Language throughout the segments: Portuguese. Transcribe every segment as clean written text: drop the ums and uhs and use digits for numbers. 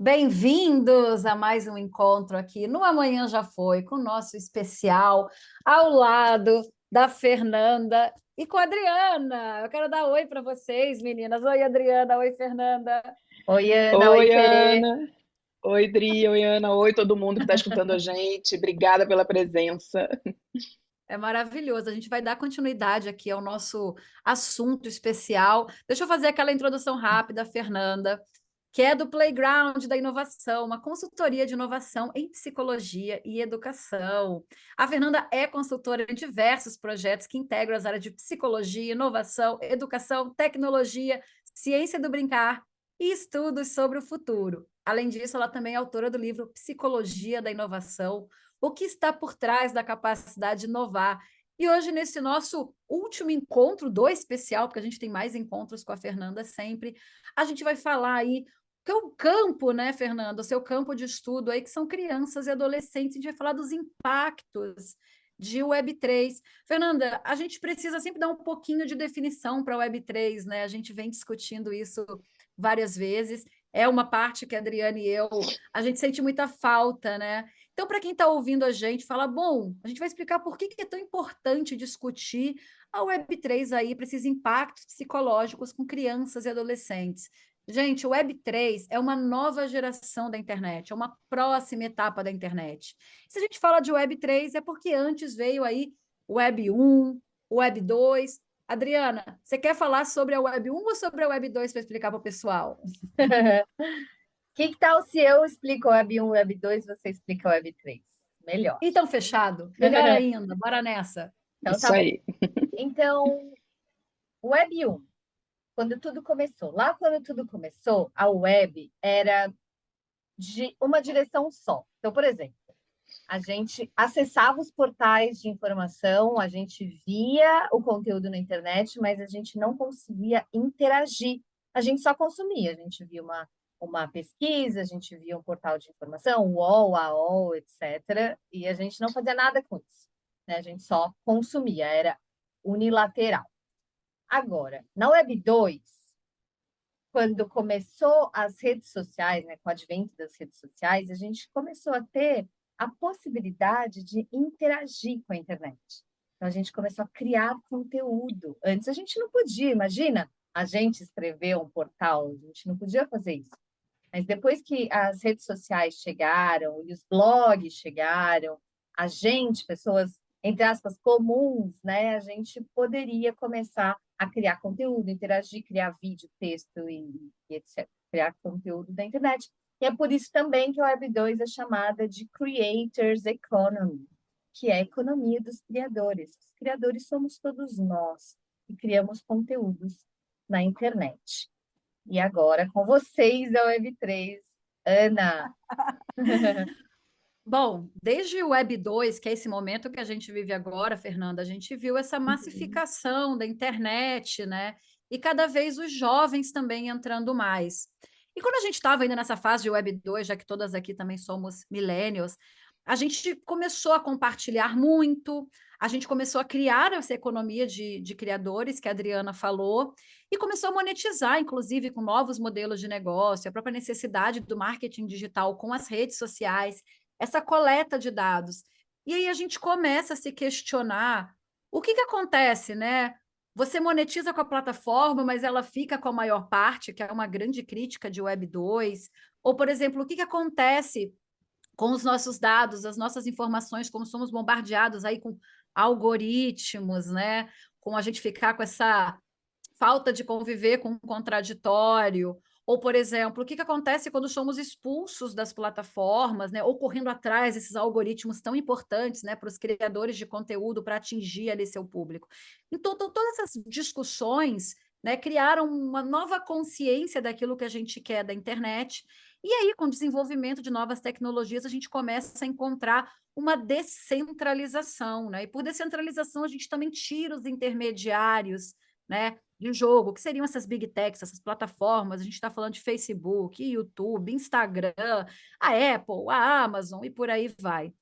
Bem-vindos a mais um encontro aqui no Amanhã Já Foi, com o nosso especial, ao lado da Fernanda e com a Adriana. Eu quero dar oi para vocês, meninas. Oi, Adriana. Oi, Fernanda. Oi, Ana. Oi, Oi, Fê. Ana. Oi, Dri. Oi, Ana. Oi, todo mundo que está escutando a gente. Obrigada pela presença. É maravilhoso. A gente vai dar continuidade aqui ao nosso assunto especial. Deixa eu fazer aquela introdução rápida, Fernanda, que é do Playground da Inovação, uma consultoria de inovação em psicologia e educação. A Fernanda é consultora em diversos projetos que integram as áreas de psicologia, inovação, educação, tecnologia, ciência do brincar e estudos sobre o futuro. Além disso, ela também é autora do livro Psicologia da Inovação, o que está por trás da capacidade de inovar. E hoje, nesse nosso último encontro do especial, porque a gente tem mais encontros com a Fernanda sempre, a gente vai falar aí que é o campo, né, Fernanda, o seu campo de estudo aí, que são crianças e adolescentes, a gente vai falar dos impactos de Web3. Fernanda, a gente precisa sempre dar um pouquinho de definição para a Web3, né? A gente vem discutindo isso várias vezes. É uma parte que a Adriana e eu, a gente sente muita falta, né? Então, para quem está ouvindo a gente, fala, bom, a gente vai explicar por que é tão importante discutir a Web3 aí para esses impactos psicológicos com crianças e adolescentes. Gente, o Web3 é uma nova geração da internet, é uma próxima etapa da internet. Se a gente fala de Web3, é porque antes veio aí o Web1, o Web2. Adriana, você quer falar sobre a Web1 ou sobre a Web2 para explicar para o pessoal? Que tal se eu explico o Web 1, Web 2, você explica o Web 3? Melhor. Então, fechado. Melhor ainda, bora nessa. Então, tá Isso bom. aí. Então, o Web 1, quando tudo começou, lá quando tudo começou, a web era de uma direção só. Então, por exemplo, a gente acessava os portais de informação, a gente via o conteúdo na internet, mas a gente não conseguia interagir. A gente só consumia, a gente via uma pesquisa, a gente via um portal de informação, o UOL, a AOL, etc. E a gente não fazia nada com isso, né? A gente só consumia, era unilateral. Agora, na Web 2, quando começou as redes sociais, né, com o advento das redes sociais, a gente começou a ter a possibilidade de interagir com a internet. Então, a gente começou a criar conteúdo. Antes a gente não podia, imagina, a gente escrever um portal, a gente não podia fazer isso. Mas depois que as redes sociais chegaram e os blogs chegaram, a gente, pessoas, entre aspas, comuns, né, a gente poderia começar a criar conteúdo, interagir, criar vídeo, texto e etc. Criar conteúdo da internet. E é por isso também que a Web 2 é chamada de Creators Economy, que é a economia dos criadores. Os criadores somos todos nós, que criamos conteúdos na internet. E agora, com vocês, a Web3, Ana. Bom, desde o Web 2, que é esse momento que a gente vive agora, Fernanda, a gente viu essa Uhum. massificação da internet, né? E cada vez os jovens também entrando mais. E quando a gente estava ainda nessa fase de Web 2, já que todas aqui também somos millennials, a gente começou a compartilhar muito, a gente começou a criar essa economia de criadores, que a Adriana falou, e começou a monetizar, inclusive, com novos modelos de negócio, a própria necessidade do marketing digital com as redes sociais, essa coleta de dados. E aí a gente começa a se questionar o que acontece, né? Você monetiza com a plataforma, mas ela fica com a maior parte, que é uma grande crítica de Web 2. Ou, por exemplo, o que acontece com os nossos dados, as nossas informações, como somos bombardeados aí com algoritmos, né? Com a gente ficar com essa falta de conviver com o contraditório, ou, por exemplo, o que acontece quando somos expulsos das plataformas, né? Ou correndo atrás desses algoritmos tão importantes, né, para os criadores de conteúdo para atingir ali seu público. Então, todas essas discussões, né, criaram uma nova consciência daquilo que a gente quer da internet. E aí, com o desenvolvimento de novas tecnologias, a gente começa a encontrar uma descentralização, né? E por descentralização, a gente também tira os intermediários, né, de jogo, que seriam essas big techs, essas plataformas, a gente está falando de Facebook, YouTube, Instagram, a Apple, a Amazon e por aí vai.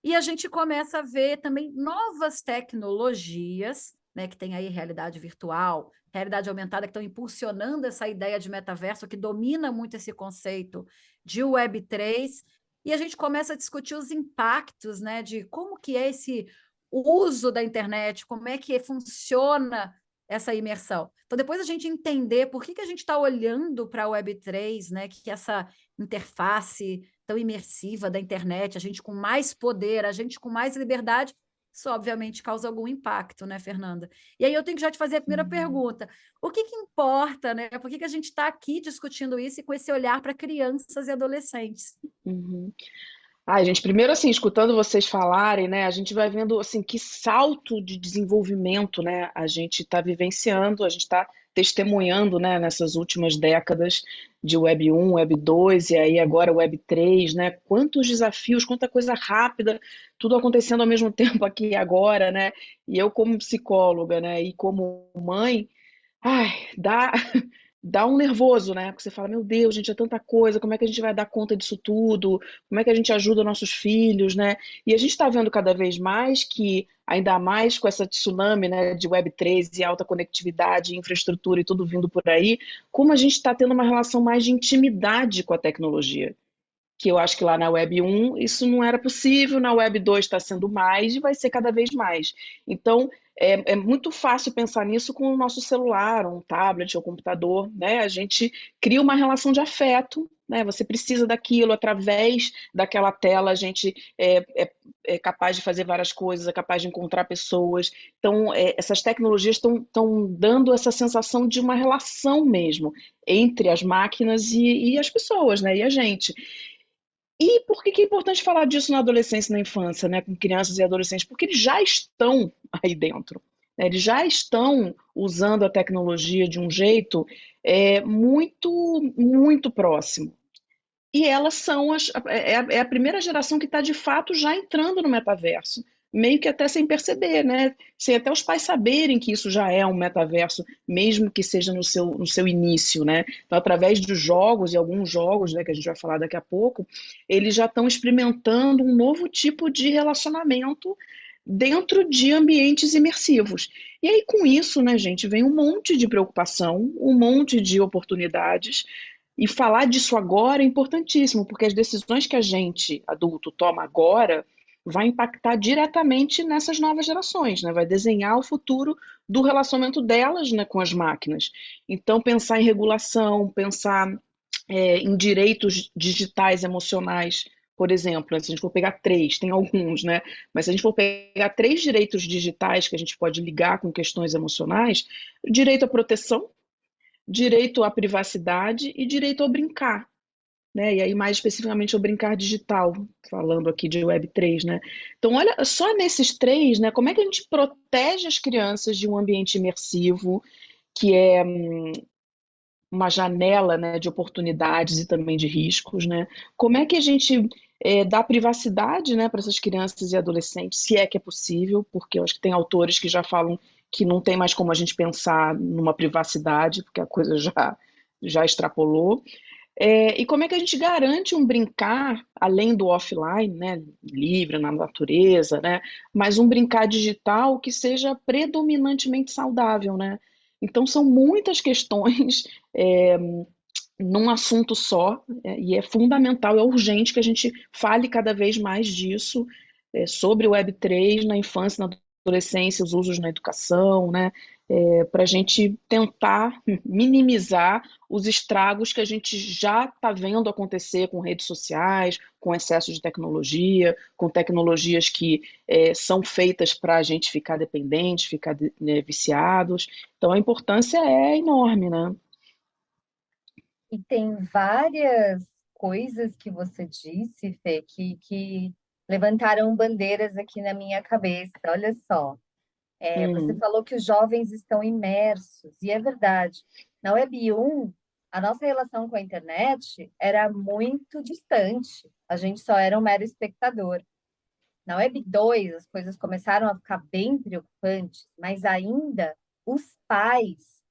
E a gente começa a ver também novas tecnologias né, que tem aí realidade virtual, realidade aumentada, que estão impulsionando essa ideia de metaverso, que domina muito esse conceito de Web3, e a gente começa a discutir os impactos, né, de como que é esse uso da internet, como é que funciona essa imersão. Então, depois a gente entender por que a gente está olhando para a Web3, né, que essa interface tão imersiva da internet, a gente com mais poder, a gente com mais liberdade, isso obviamente causa algum impacto, né, Fernanda? E aí eu tenho que já te fazer a primeira pergunta. O que importa, né? Por que a gente está aqui discutindo isso e com esse olhar para crianças e adolescentes? Uhum. Ai, gente, primeiro assim, escutando vocês falarem, né, a gente vai vendo assim que salto de desenvolvimento, né, a gente está vivenciando, a gente está testemunhando, né, nessas últimas décadas de Web 1, Web 2 e aí agora Web 3, né? Quantos desafios, quanta coisa rápida, tudo acontecendo ao mesmo tempo aqui e agora, né? E eu como psicóloga, né, e como mãe, ai, dá um nervoso, né? Porque você fala, meu Deus, gente, é tanta coisa, como é que a gente vai dar conta disso tudo? Como é que a gente ajuda nossos filhos, né? E a gente está vendo cada vez mais que, ainda mais com essa tsunami, né, de Web 3 e alta conectividade, infraestrutura e tudo vindo por aí, como a gente está tendo uma relação mais de intimidade com a tecnologia. Que eu acho que lá na Web 1 isso não era possível, na Web 2 está sendo mais e vai ser cada vez mais. Então, é muito fácil pensar nisso com o nosso celular, um tablet ou computador, né? A gente cria uma relação de afeto, né? Você precisa daquilo, através daquela tela a gente é capaz de fazer várias coisas, é capaz de encontrar pessoas. Então, essas tecnologias estão dando essa sensação de uma relação mesmo entre as máquinas e as pessoas, né? E a gente. E por que que é importante falar disso na adolescência e na infância, né, com crianças e adolescentes? Porque eles já estão aí dentro, né? Eles já estão usando a tecnologia de um jeito muito, muito próximo. E elas são a primeira geração que está de fato já entrando no metaverso, meio que até sem perceber, né? Sem até os pais saberem que isso já é um metaverso, mesmo que seja no seu início, né? Então, através dos jogos, e alguns jogos, né, que a gente vai falar daqui a pouco, eles já estão experimentando um novo tipo de relacionamento dentro de ambientes imersivos. E aí, com isso, né, gente, vem um monte de preocupação, um monte de oportunidades, e falar disso agora é importantíssimo, porque as decisões que a gente, adulto, toma agora vai impactar diretamente nessas novas gerações, né? Vai desenhar o futuro do relacionamento delas, né, com as máquinas. Então, pensar em regulação, pensar em direitos digitais emocionais, por exemplo, se a gente for pegar três, tem alguns, né? Mas se a gente for pegar três direitos digitais que a gente pode ligar com questões emocionais, direito à proteção, direito à privacidade e direito ao brincar, né? E aí, mais especificamente, ao brincar digital, falando aqui de Web 3, né? Então, olha, só nesses três, né? Como é que a gente protege as crianças de um ambiente imersivo, que é uma janela, né, de oportunidades e também de riscos, né? Como é que a gente dá privacidade, né, para essas crianças e adolescentes, se é que é possível, porque eu acho que tem autores que já falam que não tem mais como a gente pensar numa privacidade, porque a coisa já extrapolou. E como é que a gente garante um brincar, além do offline, né, livre na natureza, né, mas um brincar digital que seja predominantemente saudável, né? Então são muitas questões é, num assunto só, e é fundamental, é urgente que a gente fale cada vez mais disso, sobre o Web 3 na infância, na adolescência, os usos na educação, né? Para a gente tentar minimizar os estragos que a gente já está vendo acontecer com redes sociais, com excesso de tecnologia, com tecnologias que são feitas para a gente ficar dependente, ficar né, viciados. Então a importância é enorme, né? E tem várias coisas que você disse, Fê, que levantaram bandeiras aqui na minha cabeça. Olha só, você Hum, falou que os jovens estão imersos, e é verdade. Na Web 1, a nossa relação com a internet era muito distante. A gente só era um mero espectador. Na Web 2, as coisas começaram a ficar bem preocupantes, mas ainda os pais,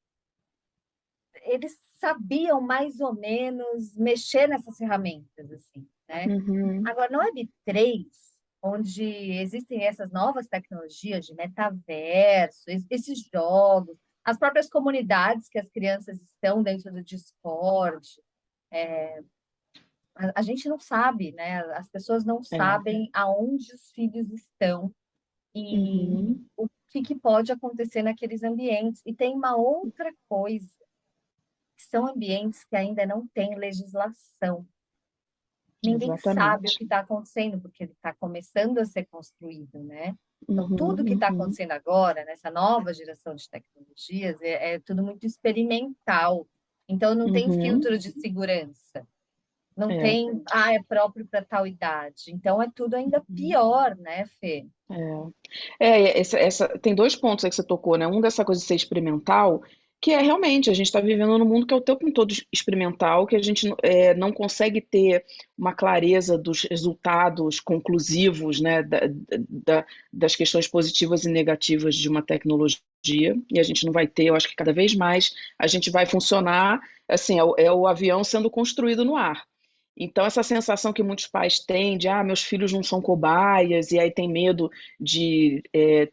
eles sabiam mais ou menos mexer nessas ferramentas, assim, né? uhum, Agora, no Web 3, onde existem essas novas tecnologias de metaverso, esses jogos, as próprias comunidades que as crianças estão dentro do Discord. A gente não sabe, né? As pessoas não É. sabem aonde os filhos estão e Uhum. o que pode acontecer naqueles ambientes. E tem uma outra coisa, que são ambientes que ainda não têm legislação. Ninguém sabe o Exatamente. que está acontecendo, porque ele está começando a ser construído, né? Então, tudo que Uhum, está uhum, acontecendo agora, nessa nova geração de tecnologias, é tudo muito experimental. Então, não tem uhum. filtro de segurança. Não É, tem, é próprio para tal idade. Então, é tudo ainda pior, né, Fê? tem dois pontos aí que você tocou, né? Um dessa coisa de ser experimental, que é realmente, a gente está vivendo num mundo que é o tempo todo experimental, que a gente não consegue ter uma clareza dos resultados conclusivos, né, das questões positivas e negativas de uma tecnologia, e a gente não vai ter, eu acho que cada vez mais a gente vai funcionar, assim, é o avião sendo construído no ar. Então, essa sensação que muitos pais têm de, meus filhos não são cobaias, e aí tem medo de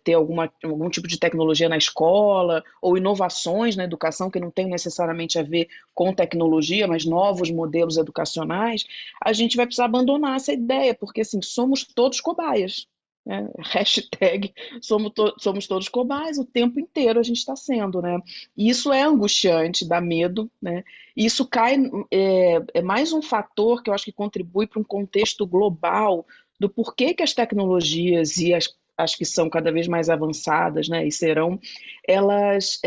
ter algum tipo de tecnologia na escola, ou inovações na educação que não tem necessariamente a ver com tecnologia, mas novos modelos educacionais, a gente vai precisar abandonar essa ideia, porque assim, somos todos cobaias. Né? Hashtag somos todos cobaias, o tempo inteiro a gente está sendo, né? E isso é angustiante, dá medo, né? E isso é mais um fator que eu acho que contribui para um contexto global do porquê que as tecnologias e as que são cada vez mais avançadas, né, e serão, elas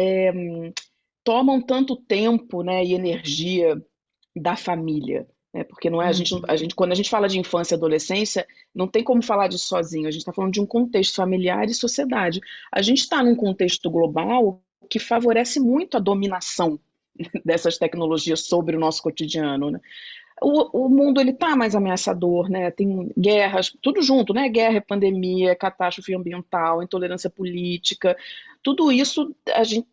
tomam tanto tempo, né, e energia da família, né, porque não é a gente, quando a gente fala de infância e adolescência, não tem como falar disso sozinho, a gente está falando de um contexto familiar e sociedade. A gente está num contexto global que favorece muito a dominação dessas tecnologias sobre o nosso cotidiano, né? O mundo ele tá mais ameaçador, né? Tem guerras, tudo junto, né? Guerra, pandemia, catástrofe ambiental, intolerância política, tudo isso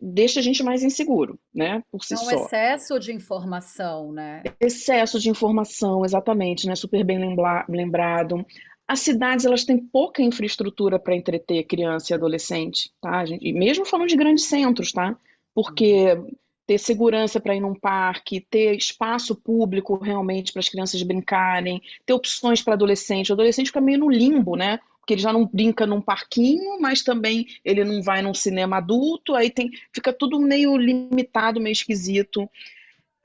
deixa a gente mais inseguro, né? Por si É um só. excesso de informação, né? Excesso de informação, exatamente, né? Super bem lembrado. As cidades elas têm pouca infraestrutura para entreter criança e adolescente, tá? E mesmo falando de grandes centros, tá? Porque ter segurança para ir num parque, ter espaço público realmente para as crianças brincarem, ter opções para adolescente. O adolescente fica meio no limbo, né? Porque ele já não brinca num parquinho, mas também ele não vai num cinema adulto, fica tudo meio limitado, meio esquisito.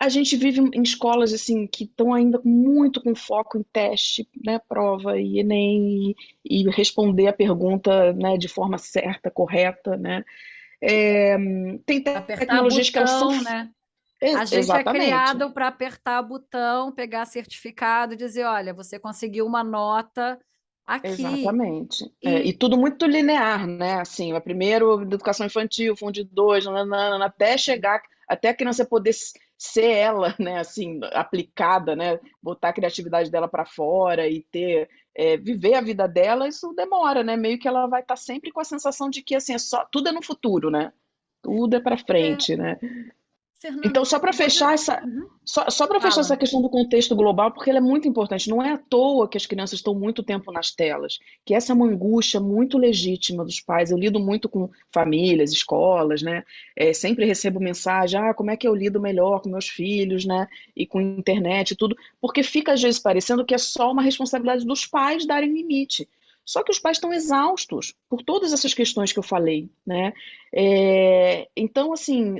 A gente vive em escolas assim que estão ainda muito com foco em teste, né, prova e Enem e responder a pergunta, né, de forma certa, correta, né? É, tem Apertar tecnologias que elas são botão, né? A gente é exatamente, criado para apertar botão, pegar certificado e dizer, olha, você conseguiu uma nota aqui. exatamente. E E tudo muito linear, né? Assim, primeiro educação infantil, fundo de dois, nananana, até a criança poder ser ela, né? Assim, aplicada, né? Botar a criatividade dela para fora e viver a vida dela, isso demora, né? Meio que ela vai estar sempre com a sensação de que assim, tudo é no futuro, né? Tudo é para é, frente, né? Fernanda, Então, só você para acabou de. fechar essa, Uhum, só para fechar essa fala. questão do contexto global, porque ela é muito importante. Não é à toa que as crianças estão muito tempo nas telas, que essa é uma angústia muito legítima dos pais. Eu lido muito com famílias, escolas, né? Sempre recebo mensagem, como é que eu lido melhor com meus filhos, né? E com internet e tudo, porque fica às vezes parecendo que é só uma responsabilidade dos pais darem limite. Só que os pais estão exaustos por todas essas questões que eu falei, né? Então, assim,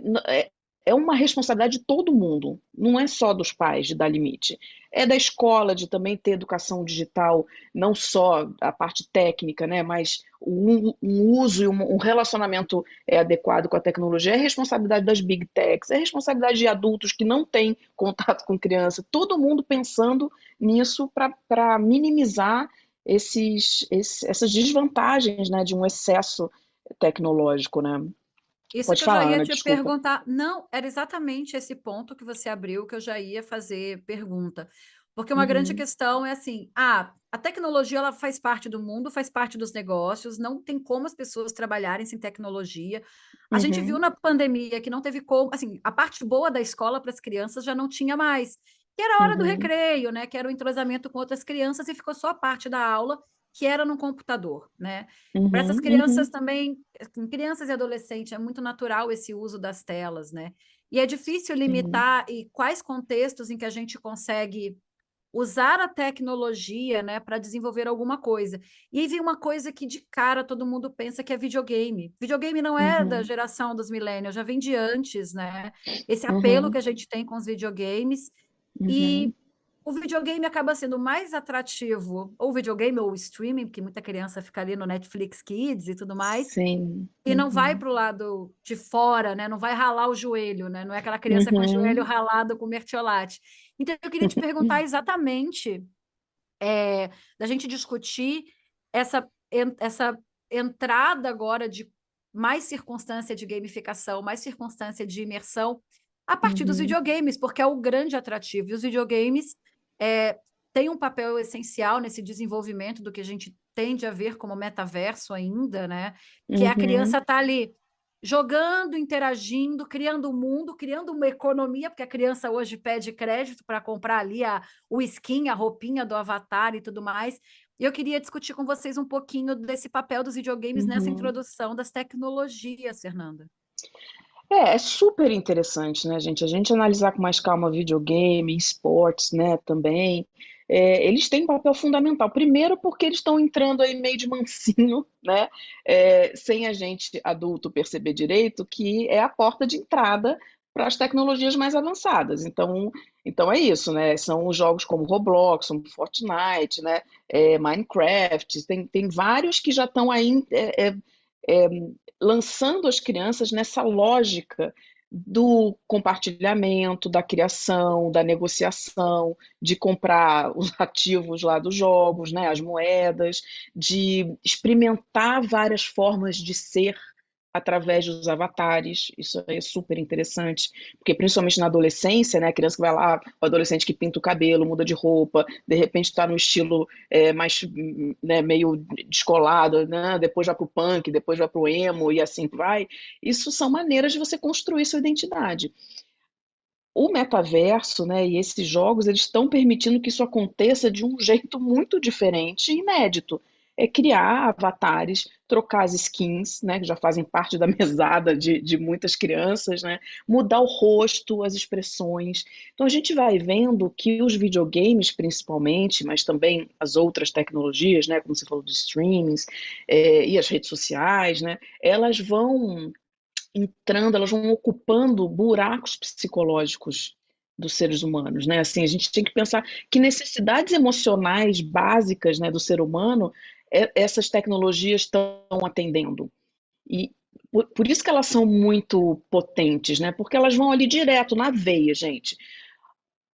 é uma responsabilidade de todo mundo, não é só dos pais de dar limite. É da escola de também ter educação digital, não só a parte técnica, né, mas um uso e um relacionamento adequado com a tecnologia. É responsabilidade das big techs, é responsabilidade de adultos que não têm contato com criança, todo mundo pensando nisso para minimizar essas desvantagens, né, de um excesso tecnológico, né? Isso Pode que eu já falar, ia Ana, te desculpa. perguntar. Não, era exatamente esse ponto que você abriu que eu já ia fazer pergunta. Porque uma grande Uhum. questão é assim, a tecnologia ela faz parte do mundo, faz parte dos negócios, não tem como as pessoas trabalharem sem tecnologia. A gente viu Uhum, na pandemia que não teve como, assim, a parte boa da escola para as crianças já não tinha mais, que era a hora do uhum, recreio, né? Que era o entrosamento com outras crianças e ficou só a parte da aula que era no computador, né? Para essas Uhum, crianças uhum, também, crianças e adolescentes, é muito natural esse uso das telas, né? E é difícil sim. limitar e quais contextos em que a gente consegue usar a tecnologia, né, para desenvolver alguma coisa. E aí vem uma coisa que de cara todo mundo pensa que é videogame. Videogame não é da Uhum, geração dos millennials, já vem de antes, né? Esse apelo que uhum, a gente tem com os videogames. uhum. E o videogame acaba sendo mais atrativo, ou videogame ou streaming, porque muita criança fica ali no Netflix Kids e tudo mais, Sim. e não vai Uhum, para o lado de fora, né? Não vai ralar o joelho, né? Não é aquela criança com o joelho uhum, ralado com mertiolate. Então, eu queria te perguntar exatamente da gente discutir essa entrada agora de mais circunstância de gamificação, mais circunstância de imersão a partir dos uhum, videogames, porque é o grande atrativo. E os videogames é, têm um papel essencial nesse desenvolvimento do que a gente tende a ver como metaverso ainda, né? Que é a criança uhum. estar ali jogando, interagindo, criando um mundo, criando uma economia, porque a criança hoje pede crédito para comprar ali o skin, a roupinha do avatar e tudo mais. E eu queria discutir com vocês um pouquinho desse papel dos videogames nessa Uhum. introdução das tecnologias, Fernanda. É super interessante, né, gente? A gente analisar com mais calma videogame, esportes, né, também. Eles têm um papel fundamental. Primeiro, porque eles estão entrando aí meio de mansinho, né? Sem a gente adulto perceber direito, que é a porta de entrada para as tecnologias mais avançadas. Então é isso, né? São os jogos como Roblox, como Fortnite, né? Minecraft, tem vários que já estão aí. É, lançando as crianças nessa lógica do compartilhamento, da criação, da negociação, de comprar os ativos lá dos jogos, né, as moedas, de experimentar várias formas de ser através dos avatares. Isso é super interessante, porque principalmente na adolescência, né, a criança que vai lá, o adolescente que pinta o cabelo, muda de roupa, de repente está no estilo mais, né, meio descolado, né, depois vai para o punk, depois vai para o emo e assim vai. Isso são maneiras de você construir sua identidade. O metaverso, né, e esses jogos, eles estão permitindo que isso aconteça de um jeito muito diferente e inédito. É criar avatares, trocar as skins, né, que já fazem parte da mesada de muitas crianças, né, mudar o rosto, as expressões. Então a gente vai vendo que os videogames, principalmente, mas também as outras tecnologias, né, como você falou dos streamings, e as redes sociais, né, elas vão entrando, elas vão ocupando buracos psicológicos dos seres humanos, né? Assim, a gente tem que pensar que necessidades emocionais básicas, né, do ser humano, essas tecnologias estão atendendo. E por isso que elas são muito potentes, né? Porque elas vão ali direto na veia, gente,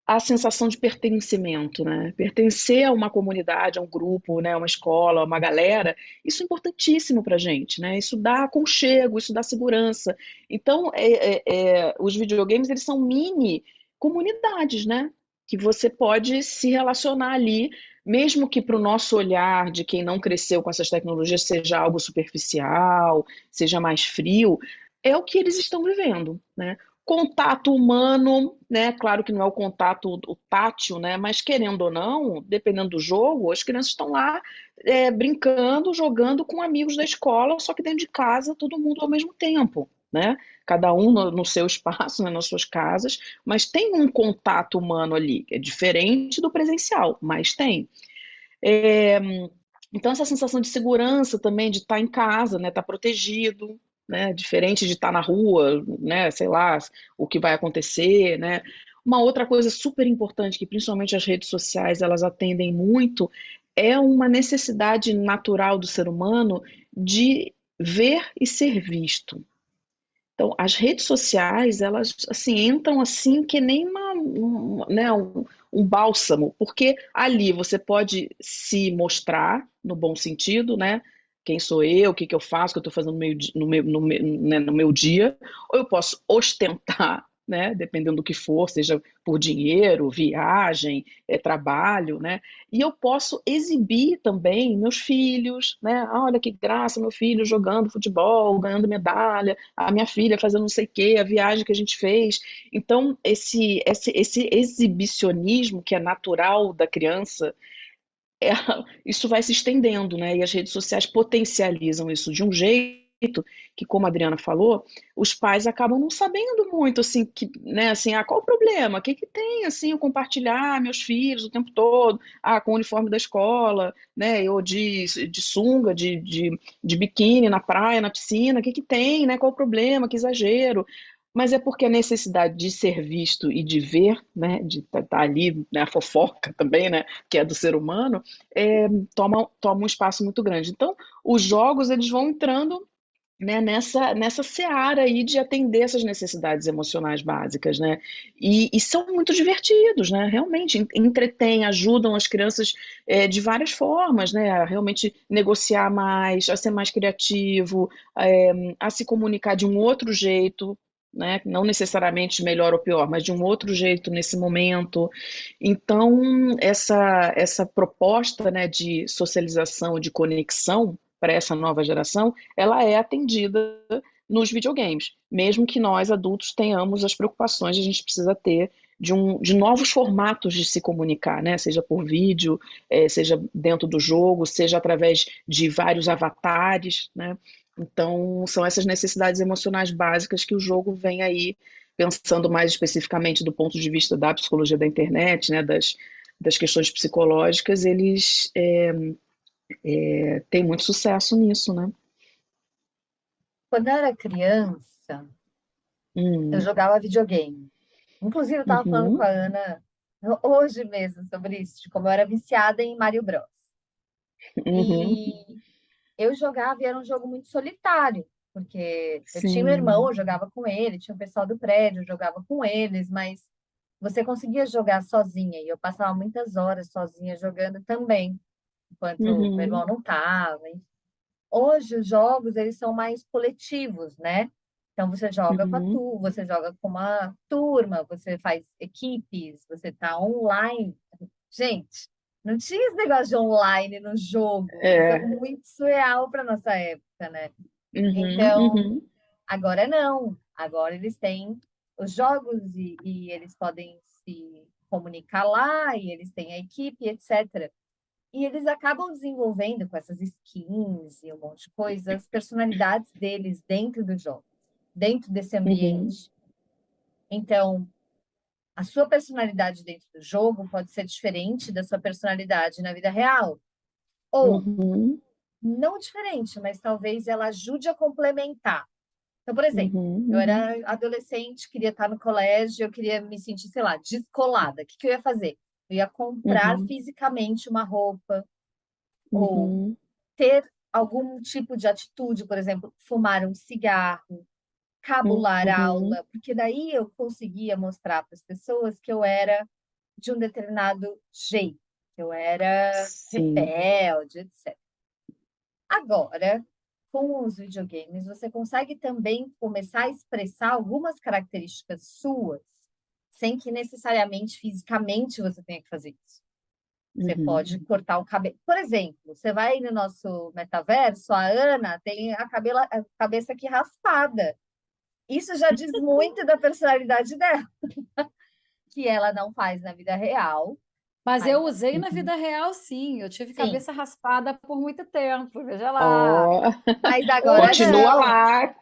a sensação de pertencimento, né? Pertencer a uma comunidade, a um grupo, né? A uma escola, a uma galera, isso é importantíssimo para a gente, né? Isso dá aconchego, isso dá segurança. Então, os videogames, eles são mini comunidades, né? Que você pode se relacionar ali, mesmo que para o nosso olhar de quem não cresceu com essas tecnologias seja algo superficial, seja mais frio, é o que eles estão vivendo, né? Contato humano, né? Claro que não é o contato o tátil, né? Mas querendo ou não, dependendo do jogo, as crianças estão lá brincando, jogando com amigos da escola, só que dentro de casa, todo mundo ao mesmo tempo, né? Cada um no seu espaço, né? Nas suas casas, mas tem um contato humano ali, que é diferente do presencial, mas tem. É, então, essa sensação de segurança também, de estar em casa, né, estar protegido, né, diferente de estar na rua, né, sei lá, o que vai acontecer, né. Uma outra coisa super importante, que principalmente as redes sociais, elas atendem muito, é uma necessidade natural do ser humano de ver e ser visto. Então, as redes sociais, elas assim entram assim que nem né, um bálsamo, porque ali você pode se mostrar no bom sentido, né? Quem sou eu, o que que eu faço, o que eu estou fazendo no meu dia, ou eu posso ostentar, né? Dependendo do que for, seja por dinheiro, viagem, trabalho, né? E eu posso exibir também meus filhos, né? Ah, olha que graça, meu filho jogando futebol, ganhando medalha, a minha filha fazendo não sei o quê, a viagem que a gente fez. Então, esse exibicionismo que é natural da criança, é- isso vai se estendendo, né? E as redes sociais potencializam isso de um jeito que, como a Adriana falou, os pais acabam não sabendo muito, assim, que, né, assim, qual o problema? O que que tem, assim, eu compartilhar meus filhos o tempo todo, com o uniforme da escola, né, ou de sunga, de biquíni na praia, na piscina, o que que tem, né? Qual o problema? Que exagero. Mas é porque a necessidade de ser visto e de ver, né, de estar ali, né, a fofoca também, né, que é do ser humano, toma um espaço muito grande. Então, os jogos, eles vão entrando, né, nessa seara aí de atender essas necessidades emocionais básicas, né? E são muito divertidos, né? Realmente entretêm, ajudam as crianças de várias formas, né? A realmente negociar mais, a ser mais criativo, a se comunicar de um outro jeito. Né? Não necessariamente melhor ou pior, mas de um outro jeito nesse momento. Então, essa proposta, né, de socialização, de conexão para essa nova geração, ela é atendida nos videogames, mesmo que nós adultos tenhamos as preocupações que a gente precisa ter de novos formatos de se comunicar, né? Seja por vídeo, seja dentro do jogo, seja através de vários avatares, né? Então, são essas necessidades emocionais básicas que o jogo vem aí, pensando mais especificamente do ponto de vista da psicologia da internet, né? Das questões psicológicas, eles têm muito sucesso nisso, né? Quando eu era criança, eu Hum, jogava videogame. Inclusive, eu estava falando com uhum, a Ana hoje mesmo sobre isso, de como eu era viciada em Mario Bros. uhum, E eu jogava e era um jogo muito solitário, porque eu tinha um irmão, sim, eu jogava com ele, tinha o pessoal do prédio, eu jogava com eles, mas você conseguia jogar sozinha, e eu passava muitas horas sozinha jogando também, enquanto meu uhum, irmão não estava. Hoje os jogos eles são mais coletivos, né? Então você joga com uhum, você joga com uma turma, você faz equipes, você está online. Gente, não tinha esse negócio de online no jogo. Isso é é, muito surreal para nossa época, né? uhum, Então, uhum, agora não. Agora eles têm os jogos e eles podem se comunicar lá, e eles têm a equipe, etc. E eles acabam desenvolvendo com essas skins e um monte de coisa, as personalidades deles dentro do jogo, dentro desse uhum, ambiente. Então, a sua personalidade dentro do jogo pode ser diferente da sua personalidade na vida real. Ou uhum, não diferente, mas talvez ela ajude a complementar. Então, por exemplo, uhum, eu uhum, era adolescente, queria estar no colégio, eu queria me sentir, sei lá, descolada. O que que eu ia fazer? Eu ia comprar uhum, fisicamente uma roupa, ou uhum, ter algum tipo de atitude, por exemplo, fumar um cigarro, cabular uhum, aula, porque daí eu conseguia mostrar para as pessoas que eu era de um determinado jeito, que eu era sim, rebelde, etc. Agora, com os videogames, você consegue também começar a expressar algumas características suas, sem que necessariamente fisicamente você tenha que fazer isso. Você uhum. pode cortar o cabelo. Por exemplo, você vai no nosso metaverso, a Ana tem a cabeça aqui raspada. Isso já diz muito da personalidade dela, que ela não faz na vida real, Mas mas eu usei na Uhum. vida real, sim. Eu tive sim. cabeça raspada por muito tempo, veja lá. Ó, Mas agora continua Hoje, não. lá.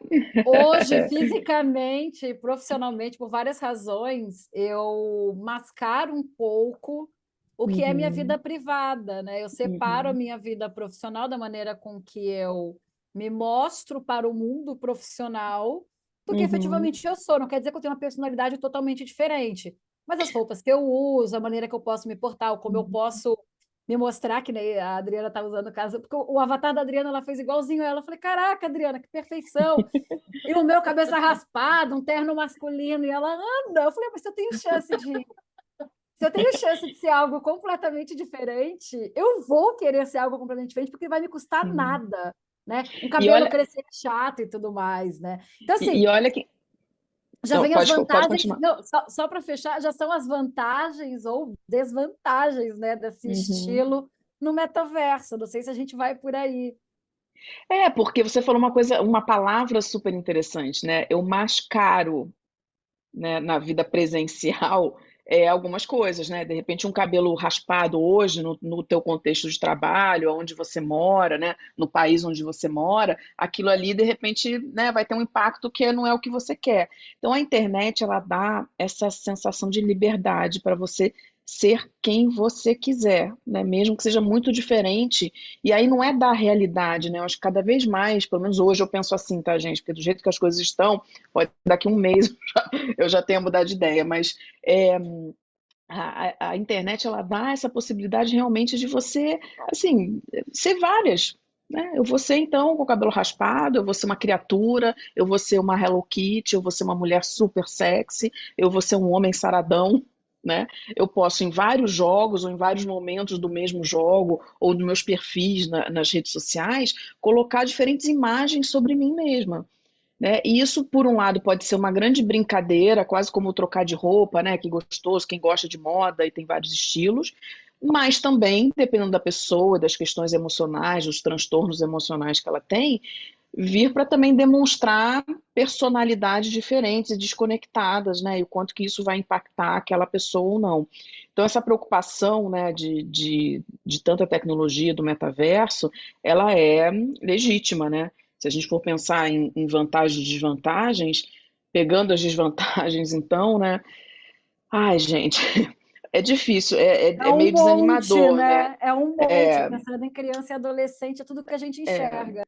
hoje, fisicamente, profissionalmente, por várias razões, eu mascaro um pouco o que é minha vida Uhum, privada, né? Eu separo a uhum, minha vida profissional da maneira com que eu me mostro para o mundo profissional, porque uhum, efetivamente eu sou. Não quer dizer que eu tenho uma personalidade totalmente diferente, mas as roupas que eu uso, a maneira que eu posso me portar, como eu uhum. posso me mostrar, que nem a Adriana está usando o caso, porque o avatar da Adriana ela fez igualzinho a ela. Eu falei, caraca, Adriana, que perfeição! E o meu cabeça raspada, um terno masculino, e ela anda. Eu falei, mas se eu tenho chance de. Se eu tenho chance de ser algo completamente diferente, eu vou querer ser algo completamente diferente, porque vai me custar Sim. nada, né? Um E cabelo olha, crescer chato e tudo mais, né? Então, e assim, olha que. já Não, vem as pode vantagens. continuar. Não, só para fechar, já são as vantagens ou desvantagens, né, desse Uhum. estilo no metaverso. Não sei se a gente vai por aí. Porque você falou uma coisa, uma palavra super interessante, né? Eu mascaro, né, na vida presencial, algumas coisas, né? De repente, um cabelo raspado hoje, no teu contexto de trabalho, onde você mora, né? No país onde você mora, aquilo ali, de repente, né, vai ter um impacto que não é o que você quer. Então, a internet, ela dá essa sensação de liberdade para você ser quem você quiser, né? Mesmo que seja muito diferente. E aí não é da realidade, né? Eu acho que cada vez mais, pelo menos hoje eu penso assim, tá, gente? Porque do jeito que as coisas estão, pode daqui um mês eu já tenha mudado de ideia, mas é, a internet ela dá essa possibilidade realmente de você, assim, ser várias. Né? Eu vou ser então com o cabelo raspado, eu vou ser uma criatura, eu vou ser uma Hello Kitty, eu vou ser uma mulher super sexy, eu vou ser um homem saradão. Né? Eu posso, em vários jogos ou em vários momentos do mesmo jogo ou nos meus perfis nas redes sociais, colocar diferentes imagens sobre mim mesma. Né? E isso, por um lado, pode ser uma grande brincadeira, quase como trocar de roupa, né? Que gostoso, quem gosta de moda e tem vários estilos, mas também, dependendo da pessoa, das questões emocionais, dos transtornos emocionais que ela tem, vir para também demonstrar personalidades diferentes e desconectadas, né? E o quanto que isso vai impactar aquela pessoa ou não. Então, essa preocupação, né, de tanta tecnologia do metaverso, ela é legítima, né? Se a gente for pensar em vantagens e desvantagens, pegando as desvantagens, então, né? Ai, gente, é difícil, É é um meio monte, desanimador, né? né? É um monte. É, Pensando em criança e adolescente, é tudo que a gente é, enxerga.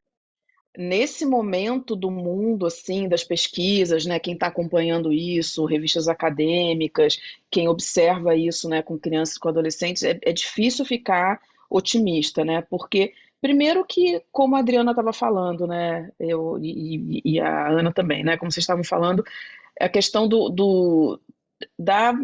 nesse momento do mundo, assim, das pesquisas, né? Quem está acompanhando isso, revistas acadêmicas, quem observa isso, né, com crianças e com adolescentes, é difícil ficar otimista, né? Porque, primeiro que, como a Adriana estava falando, né, e a Ana também, né, como vocês estavam falando, é a questão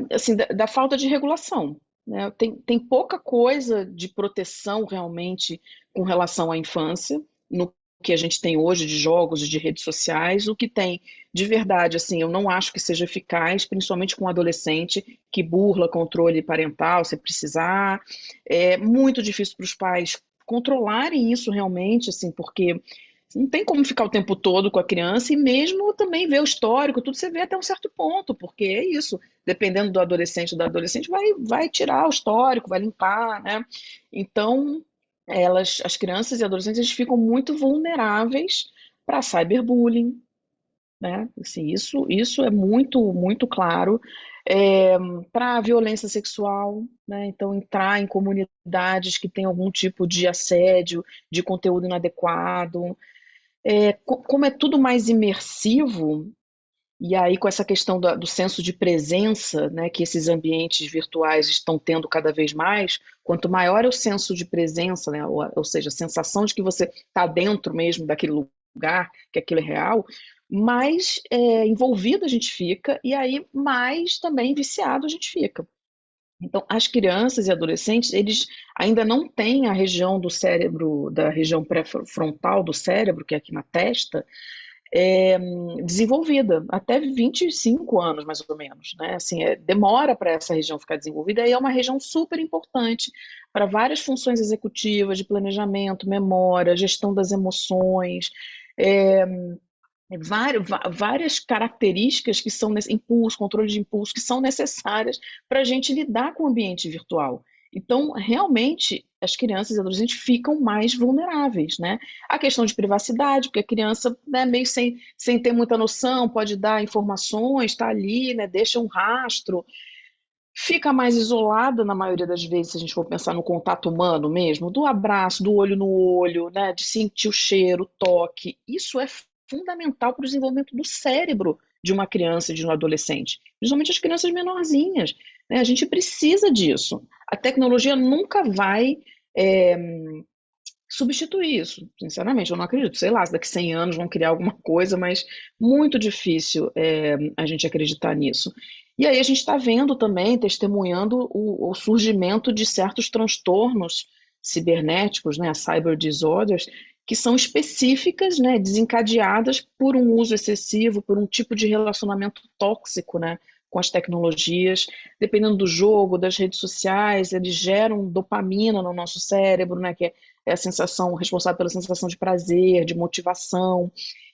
assim, da falta de regulação. Né? Tem pouca coisa de proteção realmente com relação à infância, no que a gente tem hoje de jogos e de redes sociais, o que tem de verdade, assim, eu não acho que seja eficaz, principalmente com um adolescente que burla controle parental, se precisar. É muito difícil para os pais controlarem isso realmente, assim, porque não tem como ficar o tempo todo com a criança e mesmo também ver o histórico, tudo você vê até um certo ponto, porque é isso, dependendo do adolescente ou da adolescente, vai tirar o histórico, vai limpar, né? Então, as crianças e adolescentes, eles ficam muito vulneráveis para cyberbullying, né? Assim, isso é muito, muito claro. Para a violência sexual, né? Então, entrar em comunidades que têm algum tipo de assédio, de conteúdo inadequado, como é tudo mais imersivo, e aí com essa questão do senso de presença, né, que esses ambientes virtuais estão tendo cada vez mais, quanto maior é o senso de presença, né, ou seja, a sensação de que você está dentro mesmo daquele lugar, que aquilo é real, mais envolvido a gente fica, e aí mais também viciado a gente fica. Então, as crianças e adolescentes, eles ainda não têm a região do cérebro, da região pré-frontal do cérebro, que é aqui na testa, é, desenvolvida, até 25 anos, mais ou menos, né? Assim, demora para essa região ficar desenvolvida, e é uma região super importante para várias funções executivas, de planejamento, memória, gestão das emoções, é, várias características que são impulso, controle de impulso, que são necessárias para a gente lidar com o ambiente virtual. Então, realmente, as crianças e adolescentes ficam mais vulneráveis, né? A questão de privacidade, porque a criança, né, meio sem ter muita noção, pode dar informações, está ali, né, deixa um rastro, fica mais isolada na maioria das vezes, se a gente for pensar no contato humano mesmo, do abraço, do olho no olho, né, de sentir o cheiro, o toque. Isso é fundamental para o desenvolvimento do cérebro de uma criança e de um adolescente, principalmente as crianças menorzinhas. Né? A gente precisa disso. A tecnologia nunca vai é, substituir isso, sinceramente, eu não acredito. Sei lá, se daqui 100 anos vão criar alguma coisa, mas muito difícil a gente acreditar nisso. E aí a gente está vendo também, testemunhando o surgimento de certos transtornos cibernéticos, né, cyber disorders, que são específicas, né, desencadeadas por um uso excessivo, por um tipo de relacionamento tóxico, né, com as tecnologias. Dependendo do jogo, das redes sociais, eles geram dopamina no nosso cérebro, né, que é a sensação responsável pela sensação de prazer, de motivação.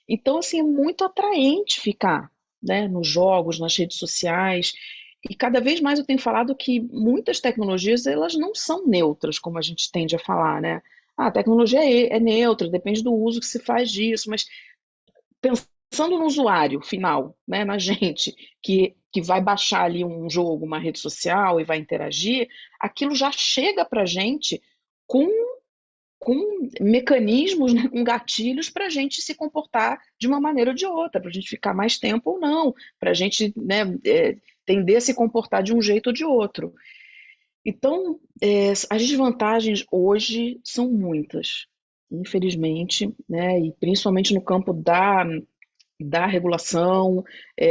Então, assim, é muito atraente ficar, né, nos jogos, nas redes sociais. E cada vez mais eu tenho falado que muitas tecnologias, elas não são neutras, como a gente tende a falar, né? Ah, a tecnologia é neutra, depende do uso que se faz disso, mas pensando no usuário final, né, na gente, que vai baixar ali um jogo, uma rede social e vai interagir, aquilo já chega para a gente com, com mecanismos, né, com gatilhos para a gente se comportar de uma maneira ou de outra, para a gente ficar mais tempo ou não, para a gente, né, tender a se comportar de um jeito ou de outro. Então, as desvantagens hoje são muitas, infelizmente, né, e principalmente no campo da regulação,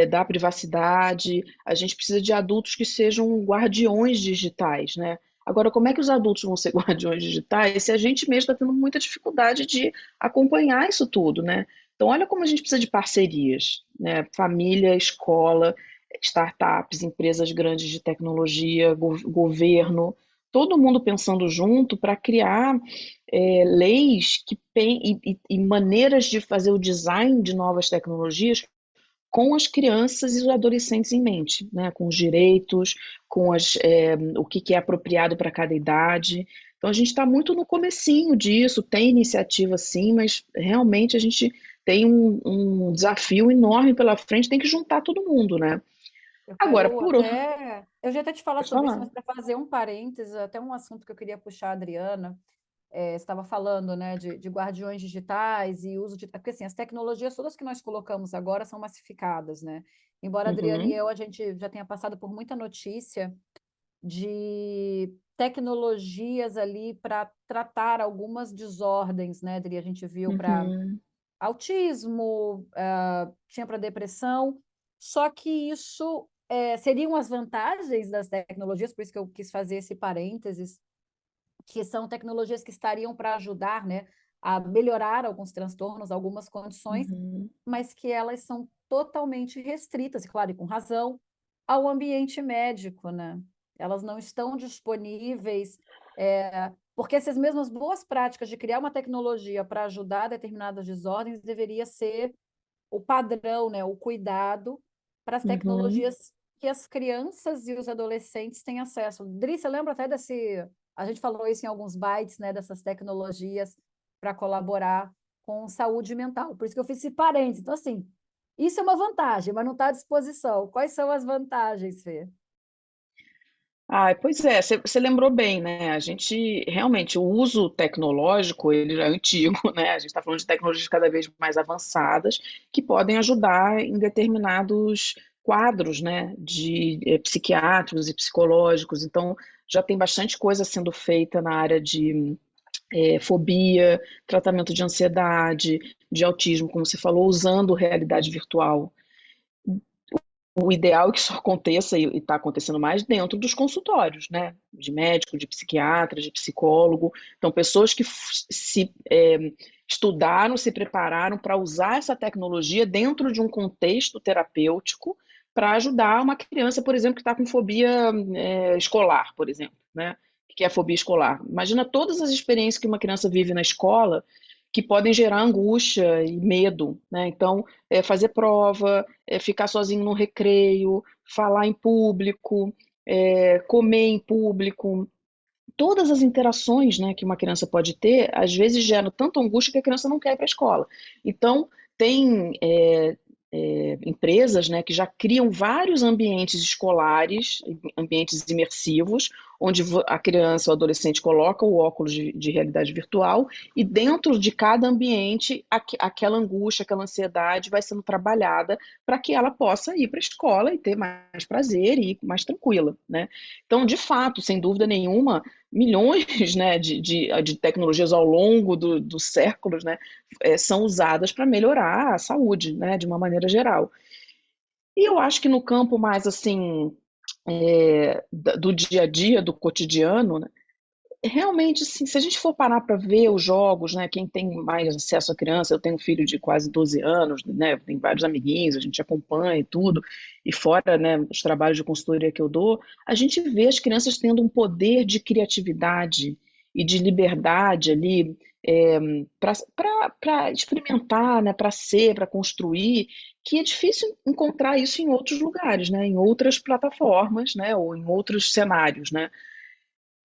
da privacidade. A gente precisa de adultos que sejam guardiões digitais, né? Agora, como é que os adultos vão ser guardiões digitais se a gente mesmo está tendo muita dificuldade de acompanhar isso tudo, né? Então, olha como a gente precisa de parcerias, né? Família, escola, startups, empresas grandes de tecnologia, governo, todo mundo pensando junto para criar leis e maneiras de fazer o design de novas tecnologias com as crianças e os adolescentes em mente, né? Com os direitos, o que é apropriado para cada idade. Então a gente está muito no comecinho disso, tem iniciativa sim, mas realmente a gente tem um desafio enorme pela frente, tem que juntar todo mundo, né? Eu Agora, quero por outro, até. Eu já ia até te falar pode sobre isso, falar. mas para fazer um parênteses, até um assunto que eu queria puxar, Adriana. Você estava falando, né, de guardiões digitais e uso de. Porque assim, as tecnologias todas que nós colocamos agora são massificadas, né? Embora a Adriana e Uhum, eu, a gente já tenha passado por muita notícia de tecnologias ali para tratar algumas desordens, né, Adri? A gente viu para uhum, autismo, tinha para depressão, só que isso seriam as vantagens das tecnologias, por isso que eu quis fazer esse parênteses, que são tecnologias que estariam para ajudar, né, a melhorar alguns transtornos, algumas condições, uhum. mas que elas são totalmente restritas, e claro, e com razão, ao ambiente médico, né? Elas não estão disponíveis, porque essas mesmas boas práticas de criar uma tecnologia para ajudar determinadas desordens deveria ser o padrão, né, o cuidado para as Uhum. tecnologias que as crianças e os adolescentes têm acesso. Dri, você lembra até desse. A gente falou isso em alguns bytes, né, dessas tecnologias para colaborar com saúde mental. Por isso que eu fiz esse parênteses. Então, assim, isso é uma vantagem, mas não está à disposição. Quais são as vantagens, Fê? Ah, pois é, você lembrou bem, né? A gente realmente o uso tecnológico ele já é antigo, né? A gente está falando de tecnologias cada vez mais avançadas que podem ajudar em determinados quadros, né? De psiquiátricos e psicológicos. Então já tem bastante coisa sendo feita na área de fobia, tratamento de ansiedade, de autismo, como você falou, usando realidade virtual. O ideal é que isso aconteça, e está acontecendo mais, dentro dos consultórios, né? De médico, de psiquiatra, de psicólogo. Então, pessoas que estudaram, se prepararam para usar essa tecnologia dentro de um contexto terapêutico para ajudar uma criança, por exemplo, que está com fobia escolar, por exemplo, né? Que é a fobia escolar. Imagina todas as experiências que uma criança vive na escola que podem gerar angústia e medo, né? Então, fazer prova, ficar sozinho no recreio, falar em público, comer em público. Todas as interações, né, que uma criança pode ter, às vezes geram tanta angústia que a criança não quer ir para a escola. Então, tem empresas, né, que já criam vários ambientes escolares, ambientes imersivos, onde a criança ou adolescente coloca o óculos de realidade virtual e dentro de cada ambiente aquela angústia, aquela ansiedade vai sendo trabalhada para que ela possa ir para a escola e ter mais prazer e ir mais tranquila, né? Então, de fato, sem dúvida nenhuma, milhões, né, de tecnologias ao longo dos séculos, né, são usadas para melhorar a saúde, né, de uma maneira geral. E eu acho que no campo mais assim do dia a dia, do cotidiano, né, realmente, assim, se a gente for parar para ver os jogos, né, quem tem mais acesso à criança, eu tenho um filho de quase 12 anos, né, tem vários amiguinhos, a gente acompanha e tudo, e fora, né, os trabalhos de consultoria que eu dou, a gente vê as crianças tendo um poder de criatividade e de liberdade ali, para experimentar, né, para ser, para construir, que é difícil encontrar isso em outros lugares, né, em outras plataformas, né, ou em outros cenários, né.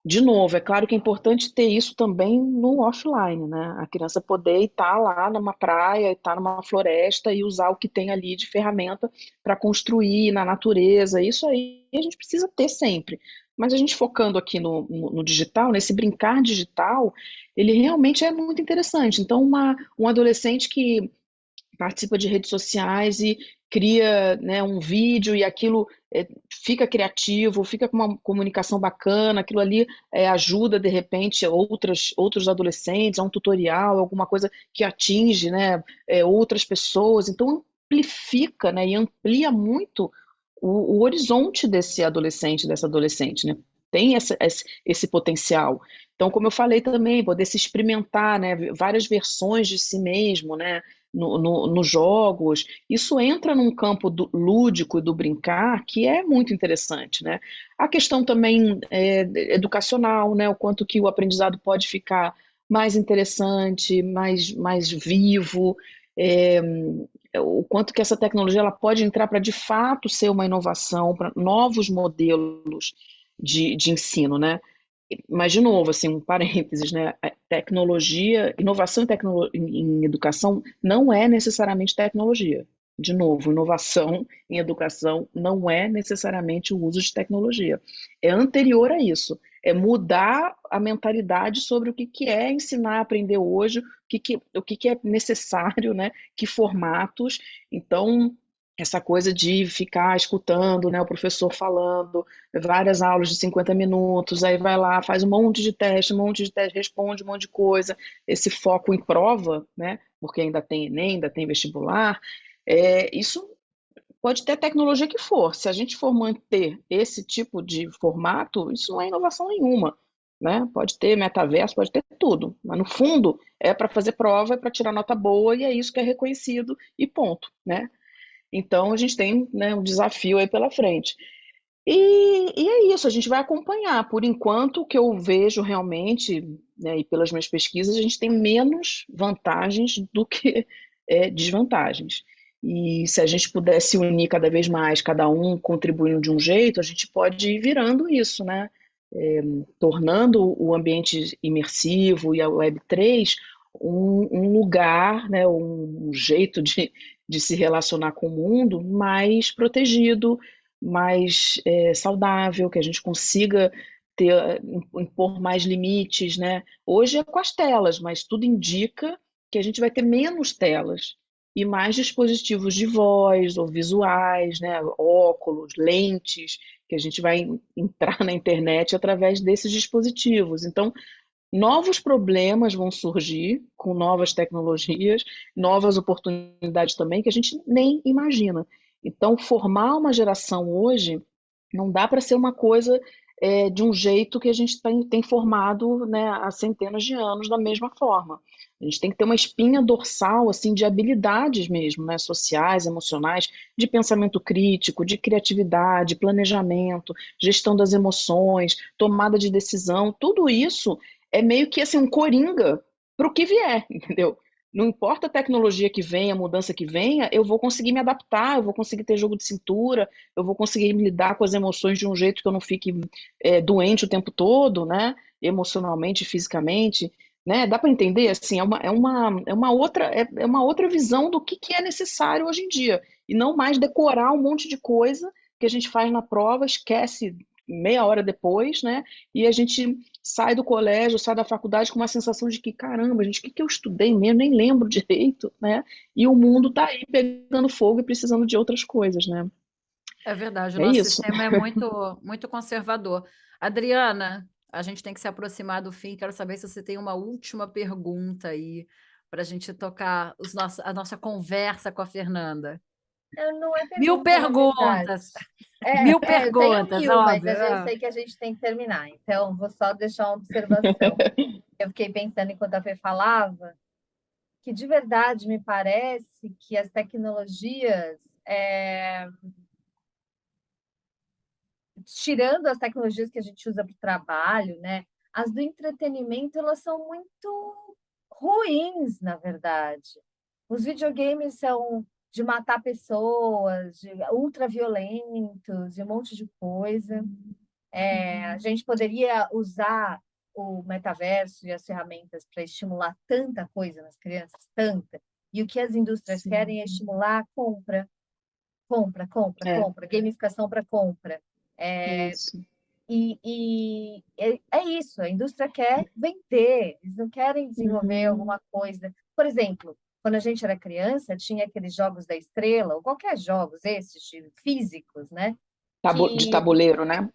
De novo, é claro que é importante ter isso também no offline, né? A criança poder estar lá numa praia, estar numa floresta e usar o que tem ali de ferramenta para construir na natureza. Isso aí a gente precisa ter sempre. Mas a gente focando aqui no digital, nesse brincar digital, ele realmente é muito interessante. Então, um adolescente que participa de redes sociais e cria, né, um vídeo e aquilo fica criativo, fica com uma comunicação bacana, aquilo ali ajuda, de repente, outros adolescentes, a um tutorial, alguma coisa que atinge, né, outras pessoas. Então, amplifica, né, e amplia muito o horizonte desse adolescente, dessa adolescente, né? Tem esse potencial. Então, como eu falei também, poder se experimentar, né, várias versões de si mesmo, né, nos jogos, isso entra num campo do lúdico e do brincar que é muito interessante, né? A questão também educacional, né? O quanto que o aprendizado pode ficar mais interessante, mais vivo, é, o quanto que essa tecnologia ela pode entrar para de fato ser uma inovação, para novos modelos de ensino, né? Mas, de novo, assim, um parênteses, né? A tecnologia, inovação em educação não é necessariamente tecnologia. De novo, inovação em educação não é necessariamente o uso de tecnologia. É anterior a isso. É mudar a mentalidade sobre o que é ensinar a aprender hoje, o que é necessário, né? Que formatos. Então, essa coisa de ficar escutando, né, o professor falando, várias aulas de 50 minutos, aí vai lá, faz um monte de teste, responde um monte de coisa, esse foco em prova, né, porque ainda tem Enem, ainda tem vestibular, isso pode ter a tecnologia que for, se a gente for manter esse tipo de formato, isso não é inovação nenhuma, né, pode ter metaverso, pode ter tudo, mas no fundo é para fazer prova, é para tirar nota boa e é isso que é reconhecido e ponto, né. Então a gente tem, né, um desafio aí pela frente. E é isso, a gente vai acompanhar. Por enquanto, o que eu vejo realmente, né, e pelas minhas pesquisas, a gente tem menos vantagens do que desvantagens. E se a gente pudesse unir cada vez mais, cada um contribuindo de um jeito, a gente pode ir virando isso, né? Tornando o ambiente imersivo e a Web3 um lugar, né, um jeito de se relacionar com o mundo mais protegido, mais saudável, que a gente consiga impor mais limites, né? Hoje é com as telas, mas tudo indica que a gente vai ter menos telas e mais dispositivos de voz ou visuais, né? Óculos, lentes, que a gente vai entrar na internet através desses dispositivos. Então, novos problemas vão surgir com novas tecnologias, novas oportunidades também que a gente nem imagina. Então, formar uma geração hoje não dá para ser uma coisa de um jeito que a gente tem formado, né, há centenas de anos da mesma forma. A gente tem que ter uma espinha dorsal assim de habilidades mesmo, né, sociais, emocionais, de pensamento crítico, de criatividade, planejamento, gestão das emoções, tomada de decisão, tudo isso é meio que assim um coringa para o que vier, entendeu? Não importa a tecnologia que venha, a mudança que venha, eu vou conseguir me adaptar, eu vou conseguir ter jogo de cintura, eu vou conseguir me lidar com as emoções de um jeito que eu não fique doente o tempo todo, né? Emocionalmente, fisicamente, né? Dá para entender? Assim, é uma outra visão do que é necessário hoje em dia, e não mais decorar um monte de coisa que a gente faz na prova, esquece meia hora depois, né? E a gente sai do colégio, sai da faculdade com uma sensação de que, caramba, gente, o que eu estudei mesmo? Nem lembro direito, né? E o mundo está aí pegando fogo e precisando de outras coisas, né? É verdade, o É nosso isso. sistema é muito conservador. Adriana, a gente tem que se aproximar do fim. Quero saber se você tem uma última pergunta aí para a gente tocar a nossa conversa com a Fernanda. Não é Mil pergunta, na verdade. perguntas, mil Eu tenho perguntas, 1000, mas óbvio. eu sei que a gente tem que terminar. Então, vou só deixar uma observação. Eu fiquei pensando enquanto a Fê falava, que de verdade me parece que as tecnologias, tirando as tecnologias que a gente usa para o trabalho, né? As do entretenimento, elas são muito ruins, na verdade. Os videogames são de matar pessoas, de ultraviolentos, de um monte de coisa. A gente poderia usar o metaverso e as ferramentas para estimular tanta coisa nas crianças, tanta. E o que as indústrias Sim. querem é estimular a compra, compra, compra, É, compra, gamificação para compra. isso. É isso, a indústria quer vender, eles não querem desenvolver alguma coisa. Por exemplo, quando a gente era criança, tinha aqueles jogos da estrela, ou qualquer jogos esses, físicos, né? De Que tabuleiro, né?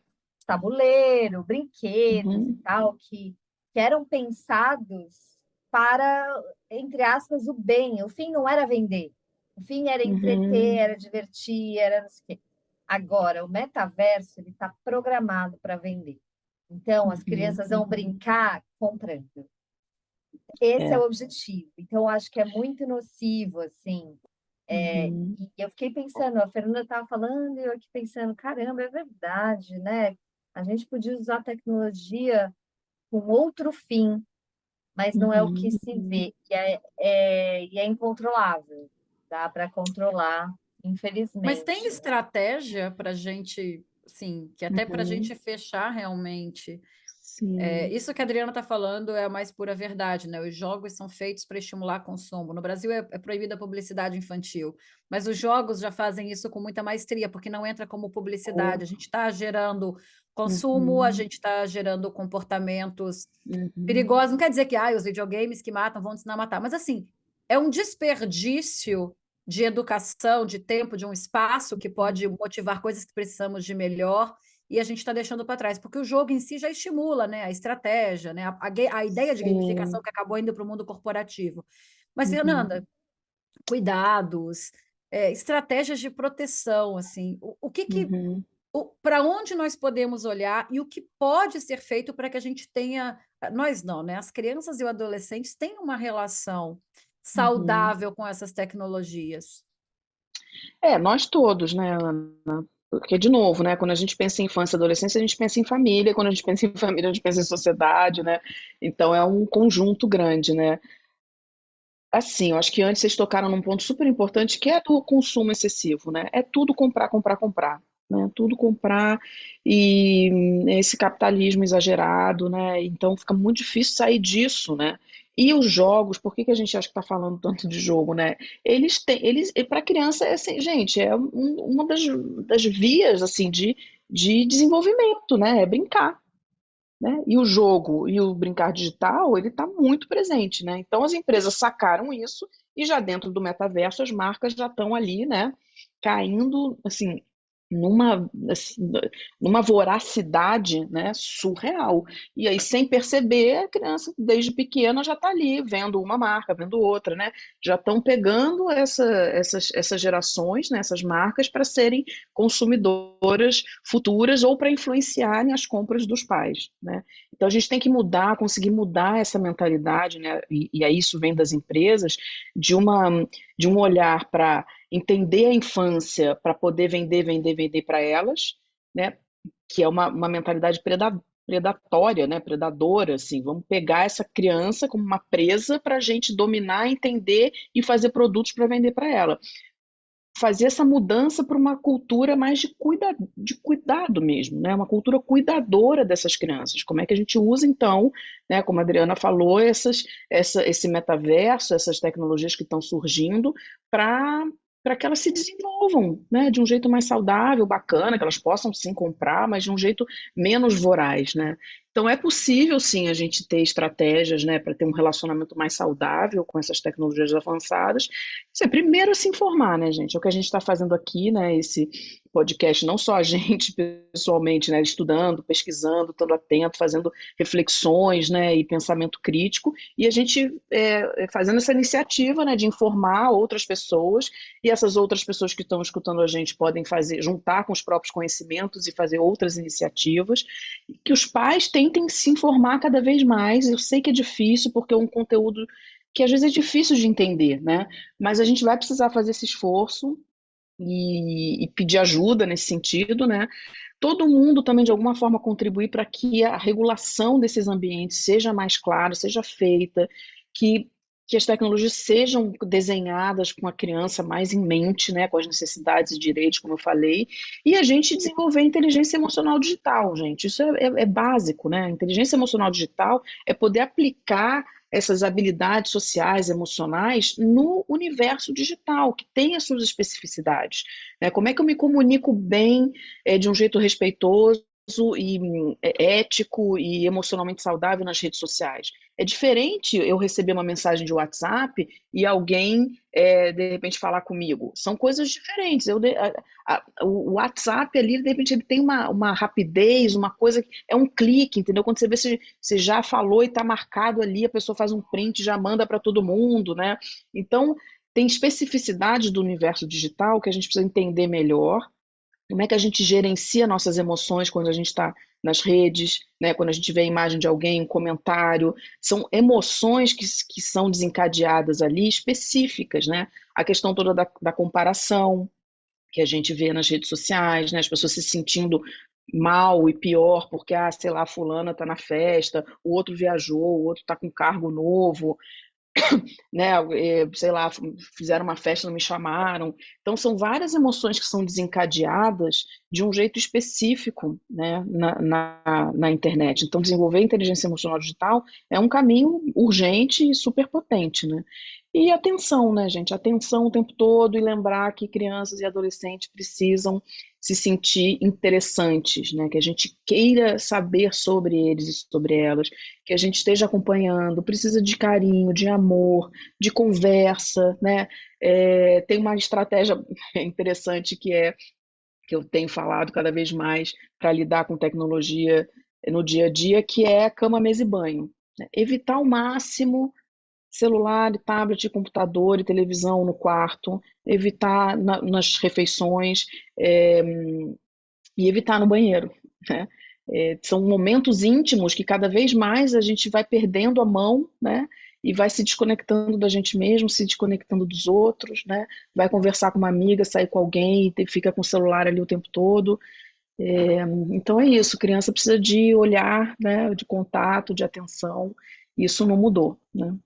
tabuleiro, brinquedos e Uhum, tal, que eram pensados para, entre aspas, o bem. O fim não era vender, o fim era entreter, uhum, era divertir, era não sei o quê. Agora, o metaverso ele está programado para vender. Então, as uhum. crianças vão brincar comprando. Esse é É, o objetivo. Então, eu acho que é muito nocivo, assim. uhum. E eu fiquei pensando, a Fernanda estava falando, e eu aqui pensando, caramba, é verdade, né? A gente podia usar a tecnologia com outro fim, mas não é o que Uhum. se vê, e é incontrolável. Dá para controlar, Mas tem infelizmente, né? estratégia para a gente, assim, que até para a Uhum. gente fechar realmente. Sim. Isso que a Adriana está falando é a mais pura verdade, né? Os jogos são feitos para estimular consumo. No Brasil é proibida a publicidade infantil, mas os jogos já fazem isso com muita maestria, porque não entra como publicidade. A gente está gerando consumo, a Uhum. gente está gerando comportamentos Uhum. perigosos. Não quer dizer que os videogames que matam vão ensinar a matar, mas assim, é um desperdício de educação, de tempo, de um espaço que pode motivar coisas que precisamos de melhor e a gente está deixando para trás, porque o jogo em si já estimula, né, a estratégia, né, a ideia de gamificação Sim. que acabou indo para o mundo corporativo. Mas, Uhum. Fernanda, cuidados, estratégias de proteção, assim, o que que Uhum. para onde nós podemos olhar e o que pode ser feito para que a gente tenha, nós não, né? As crianças e os adolescentes tenham uma relação Uhum. saudável com essas tecnologias. Nós todos, né, Ana? Porque, de novo, né, quando a gente pensa em infância e adolescência, a gente pensa em família, quando a gente pensa em família, a gente pensa em sociedade, né? Então é um conjunto grande, né? Assim, eu acho que antes vocês tocaram num ponto super importante que é do consumo excessivo, né? É tudo comprar, comprar, comprar, né? Tudo comprar e esse capitalismo exagerado, né? Então fica muito difícil sair disso, né? E os jogos, por que que a gente acha que está falando tanto de jogo, né? Eles, para criança é assim, gente, uma das vias assim de desenvolvimento, né? É brincar, né? E o jogo e o brincar digital, ele está muito presente, né? Então as empresas sacaram isso e já dentro do metaverso as marcas já estão ali, né? Caindo assim assim, numa voracidade, né, surreal. E aí, sem perceber, a criança, desde pequena, já está ali, vendo uma marca, vendo outra, né? Já estão pegando essas gerações, né, essas marcas, para serem consumidoras futuras ou para influenciarem as compras dos pais, né? Então, a gente tem que mudar, conseguir mudar essa mentalidade, né? E aí isso vem das empresas, de de um olhar para entender a infância para poder vender, vender, vender para elas, né? Que é uma mentalidade predatória, né? Predadora, assim. Vamos pegar essa criança como uma presa para a gente dominar, entender e fazer produtos para vender para ela. Fazer essa mudança para uma cultura mais de cuidado mesmo, né? Uma cultura cuidadora dessas crianças. Como é que a gente usa, então, né? Como a Adriana falou, esse metaverso, essas tecnologias que estão surgindo para que elas se desenvolvam, né? De um jeito mais saudável, bacana, que elas possam sim comprar, mas de um jeito menos voraz, né? Então é possível sim a gente ter estratégias, né, para ter um relacionamento mais saudável com essas tecnologias avançadas. Primeiro se informar, né, gente? É o que a gente está fazendo aqui, né? Esse podcast, não só a gente pessoalmente, né, estudando, pesquisando, estando atento, fazendo reflexões, né, e pensamento crítico, e a gente fazendo essa iniciativa, né, de informar outras pessoas, e essas outras pessoas que estão escutando a gente podem juntar com os próprios conhecimentos e fazer outras iniciativas, e que os pais tentem se informar cada vez mais. Eu sei que é difícil, porque é um conteúdo que às vezes é difícil de entender, né? Mas a gente vai precisar fazer esse esforço e pedir ajuda nesse sentido, né? Todo mundo também, de alguma forma, contribuir para que a regulação desses ambientes seja mais clara, seja feita, que que as tecnologias sejam desenhadas com a criança mais em mente, né, com as necessidades e direitos, como eu falei, e a gente desenvolver inteligência emocional digital, gente. Isso é básico, né? A inteligência emocional digital é poder aplicar essas habilidades sociais, emocionais, no universo digital, que tem as suas especificidades, né? Como é que eu me comunico bem, de um jeito respeitoso e ético e emocionalmente saudável nas redes sociais? É diferente eu receber uma mensagem de WhatsApp e alguém, de repente, falar comigo. São coisas diferentes. O WhatsApp ali, de repente, ele tem uma rapidez, uma coisa, é um clique, entendeu? Quando você vê se você já falou e está marcado ali, a pessoa faz um print e já manda para todo mundo, né? Então, tem especificidades do universo digital que a gente precisa entender melhor. Como é que a gente gerencia nossas emoções quando a gente está nas redes, né? Quando a gente vê a imagem de alguém, um comentário. São emoções que são desencadeadas ali, específicas, né? A questão toda da comparação, que a gente vê nas redes sociais, né? As pessoas se sentindo mal e pior porque, sei lá, a fulana está na festa, o outro viajou, o outro está com um cargo novo, né? Sei lá, fizeram uma festa, não me chamaram. Então, são várias emoções que são desencadeadas de um jeito específico, né, na internet. Então, desenvolver inteligência emocional digital é um caminho urgente e super potente, né? E atenção, né, gente? Atenção o tempo todo e lembrar que crianças e adolescentes precisam se sentir interessantes, né? Que a gente queira saber sobre eles e sobre elas, que a gente esteja acompanhando, precisa de carinho, de amor, de conversa, né? Tem uma estratégia interessante que eu tenho falado cada vez mais para lidar com tecnologia no dia a dia, que é cama, mesa e banho, né? Evitar ao máximo celular, tablet, computador e televisão no quarto, evitar nas refeições, e evitar no banheiro, né? São momentos íntimos que cada vez mais a gente vai perdendo a mão, né? E vai se desconectando da gente mesmo, se desconectando dos outros, né? Vai conversar com uma amiga, sair com alguém e fica com o celular ali o tempo todo. Então é isso, criança precisa de olhar, né? De contato, de atenção. Isso não mudou, né?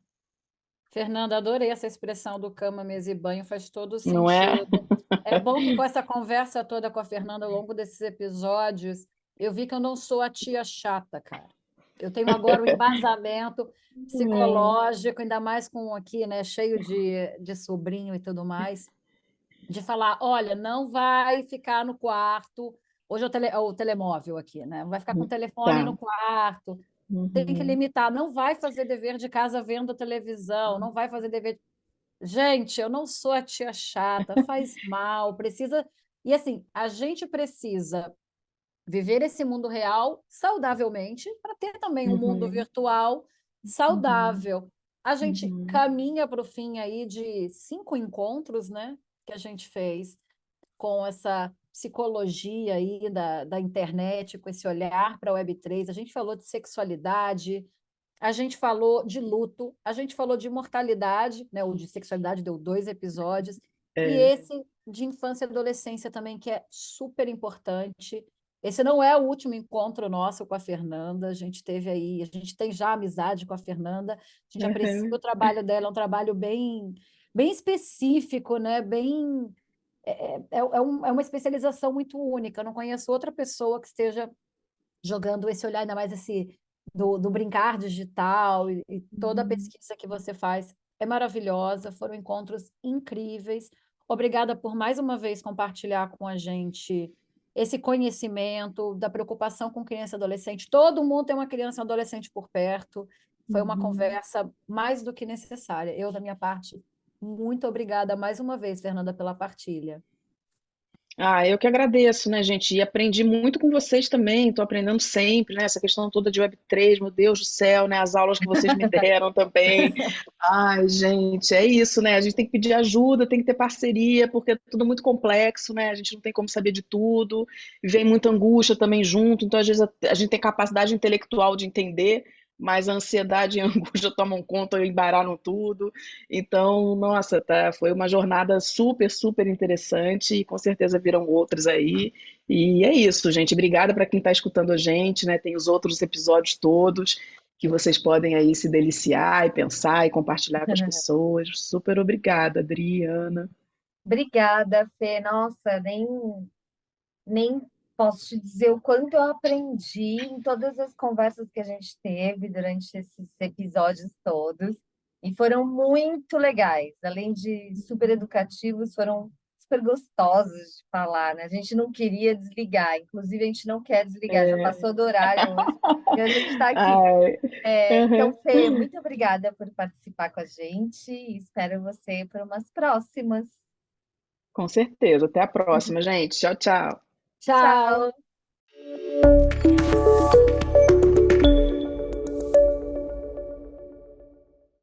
Fernanda, adorei essa expressão do cama, mesa e banho, faz todo Não é? sentido. É bom que com essa conversa toda com a Fernanda ao longo desses episódios, eu vi que eu não sou a tia chata, cara. Eu tenho agora um embasamento psicológico, ainda mais com aqui, né, cheio de sobrinho e tudo mais, de falar, olha, não vai ficar no quarto. Hoje é o telemóvel aqui, né? Não vai ficar com o telefone Tá. no quarto. Tem que Uhum. limitar, não vai fazer dever de casa vendo televisão, não vai fazer dever. Gente, eu não sou a tia chata, faz mal, precisa. E assim, a gente precisa viver esse mundo real saudavelmente para ter também um mundo Uhum. virtual Uhum. saudável. A gente Uhum. caminha para o fim aí de 5 encontros, né, que a gente fez com essa psicologia aí da internet, com esse olhar para a Web3. A gente falou de sexualidade, a gente falou de luto, a gente falou de mortalidade, né? O de sexualidade deu 2 episódios, e É. esse de infância e adolescência também, que é super importante. Esse não é o último encontro nosso com a Fernanda, a gente teve aí, a gente tem já amizade com a Fernanda, a gente aprecia o Uhum. trabalho dela, é um trabalho bem específico, né? É uma especialização muito única. Eu não conheço outra pessoa que esteja jogando esse olhar, ainda mais esse do brincar digital e toda a Uhum. pesquisa que você faz é maravilhosa. Foram encontros incríveis. Obrigada por mais uma vez compartilhar com a gente esse conhecimento da preocupação com criança e adolescente. Todo mundo tem uma criança e um adolescente por perto. Foi uma Uhum. conversa mais do que necessária. Eu, da minha parte, muito obrigada mais uma vez, Fernanda, pela partilha. Eu que agradeço, né, gente? E aprendi muito com vocês também, estou aprendendo sempre, né? Essa questão toda de Web3, meu Deus do céu, né? As aulas que vocês me deram também. Ai, gente, é isso, né? A gente tem que pedir ajuda, tem que ter parceria, porque é tudo muito complexo, né? A gente não tem como saber de tudo, e vem muita angústia também junto, então às vezes a gente tem capacidade intelectual de entender, mas a ansiedade e a angústia tomam conta e embararam tudo. Então, nossa, tá, foi uma jornada super, super interessante e com certeza virão outras aí. E é isso, gente. Obrigada para quem está escutando a gente, né? Tem os outros episódios todos. que vocês podem aí se deliciar e pensar e compartilhar com as pessoas. Super obrigada, Adriana. Obrigada, Fê. Nossa, nem posso te dizer o quanto eu aprendi em todas as conversas que a gente teve durante esses episódios todos. E foram muito legais. Além de super educativos, foram super gostosos de falar, né? A gente não queria desligar, inclusive a gente não quer desligar, já É, passou do horário hoje e a gente está aqui. ai, Então, uhum, Fê, muito obrigada por participar com a gente e espero você para umas próximas. com certeza. Até a próxima, gente. Tchau, tchau. Tchau. Tchau!